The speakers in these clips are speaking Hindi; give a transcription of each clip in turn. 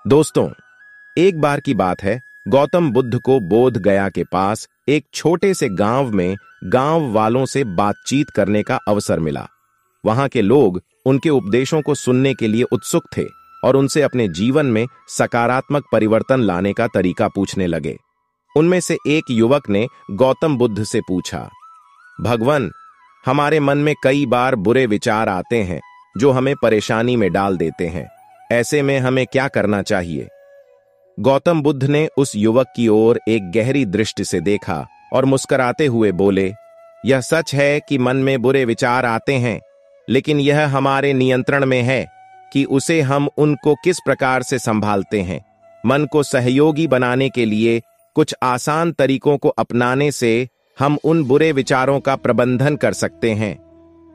दोस्तों, एक बार की बात है, गौतम बुद्ध को बोध गया के पास एक छोटे से गांव में गांव वालों से बातचीत करने का अवसर मिला। वहां के लोग उनके उपदेशों को सुनने के लिए उत्सुक थे और उनसे अपने जीवन में सकारात्मक परिवर्तन लाने का तरीका पूछने लगे। उनमें से एक युवक ने गौतम बुद्ध से पूछा, भगवान, हमारे मन में कई बार बुरे विचार आते हैं जो हमें परेशानी में डाल देते हैं। ऐसे में हमें क्या करना चाहिए? गौतम बुद्ध ने उस युवक की ओर एक गहरी दृष्टि से देखा और मुस्कुराते हुए बोले, यह सच है कि मन में बुरे विचार आते हैं, लेकिन यह हमारे नियंत्रण में है कि उसे हम उनको किस प्रकार से संभालते हैं। मन को सहयोगी बनाने के लिए कुछ आसान तरीकों को अपनाने से हम उन बुरे विचारों का प्रबंधन कर सकते हैं।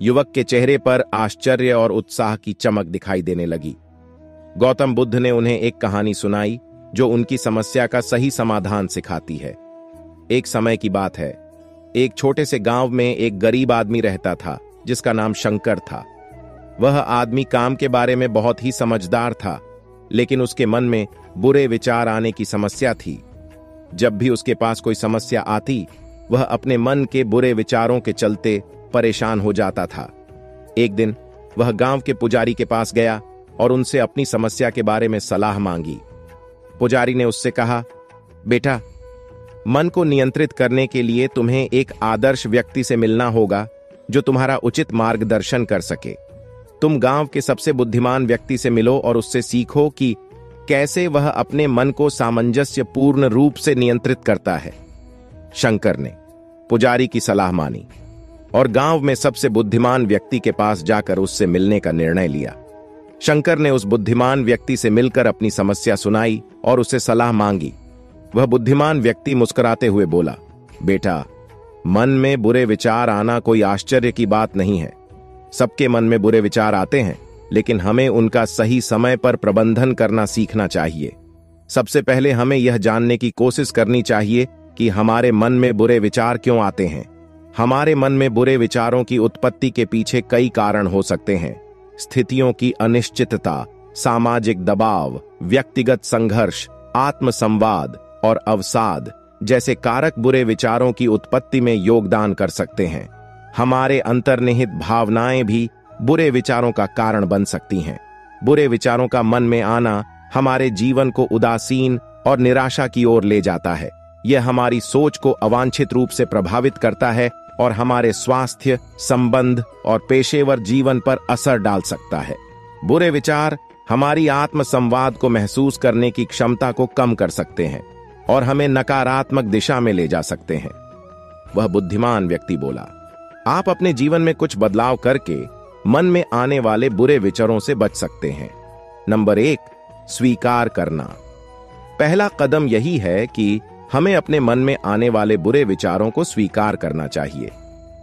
युवक के चेहरे पर आश्चर्य और उत्साह की चमक दिखाई देने लगी। गौतम बुद्ध ने उन्हें एक कहानी सुनाई जो उनकी समस्या का सही समाधान सिखाती है। एक समय की बात है, एक छोटे से गांव में एक गरीब आदमी रहता था जिसका नाम शंकर था। वह आदमी काम के बारे में बहुत ही समझदार था, लेकिन उसके मन में बुरे विचार आने की समस्या थी। जब भी उसके पास कोई समस्या आती, वह अपने मन के बुरे विचारों के चलते परेशान हो जाता था। एक दिन वह गांव के पुजारी के पास गया और उनसे अपनी समस्या के बारे में सलाह मांगी। पुजारी ने उससे कहा, बेटा, मन को नियंत्रित करने के लिए तुम्हें एक आदर्श व्यक्ति से मिलना होगा जो तुम्हारा उचित मार्गदर्शन कर सके। तुम गांव के सबसे बुद्धिमान व्यक्ति से मिलो और उससे सीखो कि कैसे वह अपने मन को सामंजस्यपूर्ण रूप से नियंत्रित करता है। शंकर ने पुजारी की सलाह मानी और गांव में सबसे बुद्धिमान व्यक्ति के पास जाकर उससे मिलने का निर्णय लिया। शंकर ने उस बुद्धिमान व्यक्ति से मिलकर अपनी समस्या सुनाई और उससे सलाह मांगी। वह बुद्धिमान व्यक्ति मुस्कुराते हुए बोला, बेटा, मन में बुरे विचार आना कोई आश्चर्य की बात नहीं है। सबके मन में बुरे विचार आते हैं, लेकिन हमें उनका सही समय पर प्रबंधन करना सीखना चाहिए। सबसे पहले हमें यह जानने की कोशिश करनी चाहिए कि हमारे मन में बुरे विचार क्यों आते हैं। हमारे मन में बुरे विचारों की उत्पत्ति के पीछे कई कारण हो सकते हैं। स्थितियों की अनिश्चितता, सामाजिक दबाव, व्यक्तिगत संघर्ष, आत्मसंवाद और अवसाद जैसे कारक बुरे विचारों की उत्पत्ति में योगदान कर सकते हैं। हमारे अंतर्निहित भावनाएं भी बुरे विचारों का कारण बन सकती हैं। बुरे विचारों का मन में आना हमारे जीवन को उदासीन और निराशा की ओर ले जाता है। यह हमारी सोच को अवांछित रूप से प्रभावित करता है और हमारे स्वास्थ्य, संबंध और पेशेवर जीवन पर असर डाल सकता है। बुरे विचार हमारी आत्म संवाद को महसूस करने की क्षमता को कम कर सकते हैं और हमें नकारात्मक दिशा में ले जा सकते हैं। वह बुद्धिमान व्यक्ति बोला, आप अपने जीवन में कुछ बदलाव करके मन में आने वाले बुरे विचारों से बच सकते हैं। नंबर 1, स्वीकार करना। पहला कदम यही है कि हमें अपने मन में आने वाले बुरे विचारों को स्वीकार करना चाहिए।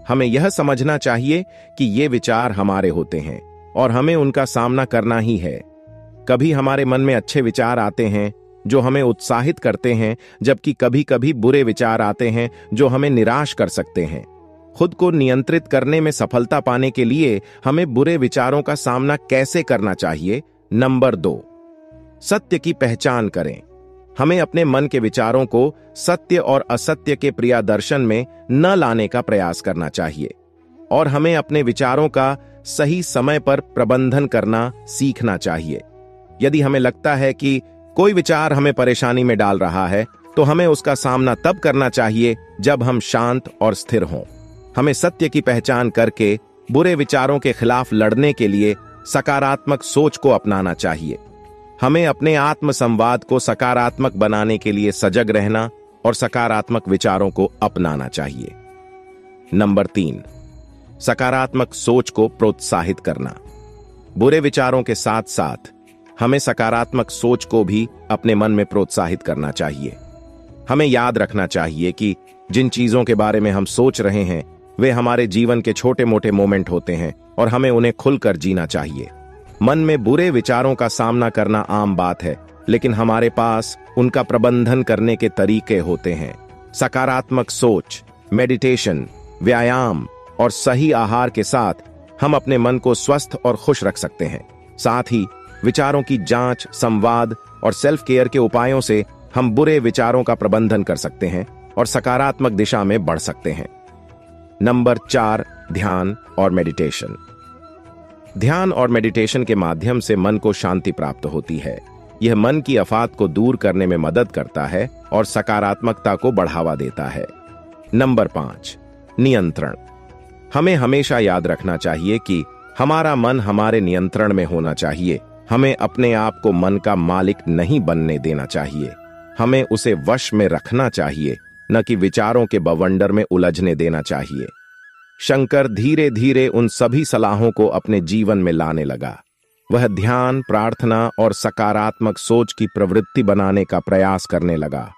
हमें यह समझना चाहिए कि ये विचार हमारे होते हैं और हमें उनका सामना करना ही है। कभी हमारे मन में अच्छे विचार आते हैं जो हमें उत्साहित करते हैं, जबकि कभी-कभी बुरे विचार आते हैं जो हमें निराश कर सकते हैं। खुद को नियंत्रित करने में सफलता पाने के लिए हमें बुरे विचारों का सामना कैसे करना चाहिए? नंबर 2, सत्य की पहचान करें। हमें अपने मन के विचारों को सत्य और असत्य के प्रियदर्शन में न लाने का प्रयास करना चाहिए और हमें अपने विचारों का सही समय पर प्रबंधन करना सीखना चाहिए। यदि हमें लगता है कि कोई विचार हमें परेशानी में डाल रहा है, तो हमें उसका सामना तब करना चाहिए जब हम शांत और स्थिर हों। हमें सत्य की पहचान करके बुरे विचारों के खिलाफ लड़ने के लिए सकारात्मक सोच को अपनाना चाहिए। हमें अपने आत्म संवाद को सकारात्मक बनाने के लिए सजग रहना और सकारात्मक विचारों को अपनाना चाहिए। नंबर 3, सकारात्मक सोच को प्रोत्साहित करना। बुरे विचारों के साथ साथ हमें सकारात्मक सोच को भी अपने मन में प्रोत्साहित करना चाहिए। हमें याद रखना चाहिए कि जिन चीजों के बारे में हम सोच रहे हैं वे हमारे जीवन के छोटे मोटे मोमेंट होते हैं और हमें उन्हें खुलकर जीना चाहिए। मन में बुरे विचारों का सामना करना आम बात है, लेकिन हमारे पास उनका प्रबंधन करने के तरीके होते हैं। सकारात्मक सोच, मेडिटेशन, व्यायाम और सही आहार के साथ हम अपने मन को स्वस्थ और खुश रख सकते हैं। साथ ही विचारों की जांच, संवाद और सेल्फ केयर के उपायों से हम बुरे विचारों का प्रबंधन कर सकते हैं और सकारात्मक दिशा में बढ़ सकते हैं। नंबर 4, ध्यान और मेडिटेशन। ध्यान और मेडिटेशन के माध्यम से मन को शांति प्राप्त होती है। यह मन की आफत को दूर करने में मदद करता है और सकारात्मकता को बढ़ावा देता है। नंबर 5, नियंत्रण। हमें हमेशा याद रखना चाहिए कि हमारा मन हमारे नियंत्रण में होना चाहिए। हमें अपने आप को मन का मालिक नहीं बनने देना चाहिए। हमें उसे वश में रखना चाहिए, न कि विचारों के बवंडर में उलझने देना चाहिए। शंकर धीरे धीरे उन सभी सलाहों को अपने जीवन में लाने लगा। वह ध्यान, प्रार्थना और सकारात्मक सोच की प्रवृत्ति बनाने का प्रयास करने लगा।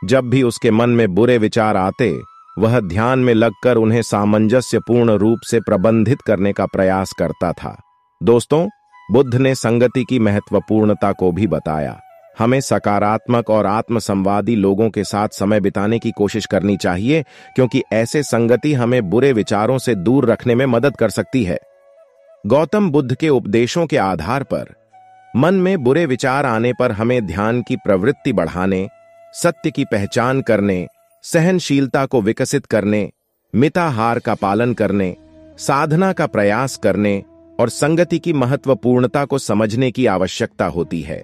जब भी उसके मन में बुरे विचार आते, वह ध्यान में लगकर उन्हें सामंजस्यपूर्ण रूप से प्रबंधित करने का प्रयास करता था। दोस्तों, बुद्ध ने संगति की महत्वपूर्णता को भी बताया। हमें सकारात्मक और आत्मसंवादी लोगों के साथ समय बिताने की कोशिश करनी चाहिए, क्योंकि ऐसे संगति हमें बुरे विचारों से दूर रखने में मदद कर सकती है। गौतम बुद्ध के उपदेशों के आधार पर मन में बुरे विचार आने पर हमें ध्यान की प्रवृत्ति बढ़ाने, सत्य की पहचान करने, सहनशीलता को विकसित करने, मिताहार का पालन करने, साधना का प्रयास करने और संगति की महत्वपूर्णता को समझने की आवश्यकता होती है।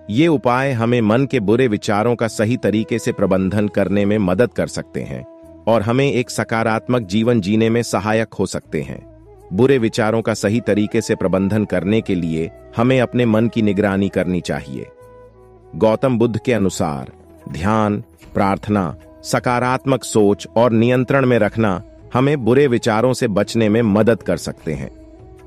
ये उपाय हमें मन के बुरे विचारों का सही तरीके से प्रबंधन करने में मदद कर सकते हैं और हमें एक सकारात्मक जीवन जीने में सहायक हो सकते हैं। बुरे विचारों का सही तरीके से प्रबंधन करने के लिए हमें अपने मन की निगरानी करनी चाहिए। गौतम बुद्ध के अनुसार ध्यान, प्रार्थना, सकारात्मक सोच और नियंत्रण में रखना हमें बुरे विचारों से बचने में मदद कर सकते हैं।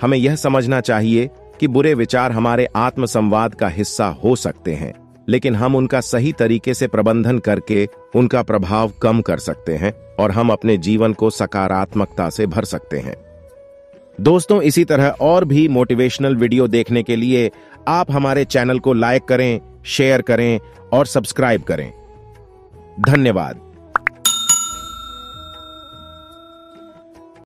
हमें यह समझना चाहिए कि बुरे विचार हमारे आत्मसंवाद का हिस्सा हो सकते हैं, लेकिन हम उनका सही तरीके से प्रबंधन करके उनका प्रभाव कम कर सकते हैं और हम अपने जीवन को सकारात्मकता से भर सकते हैं। दोस्तों, इसी तरह और भी मोटिवेशनल वीडियो देखने के लिए आप हमारे चैनल को लाइक करें, शेयर करें और सब्सक्राइब करें। धन्यवाद।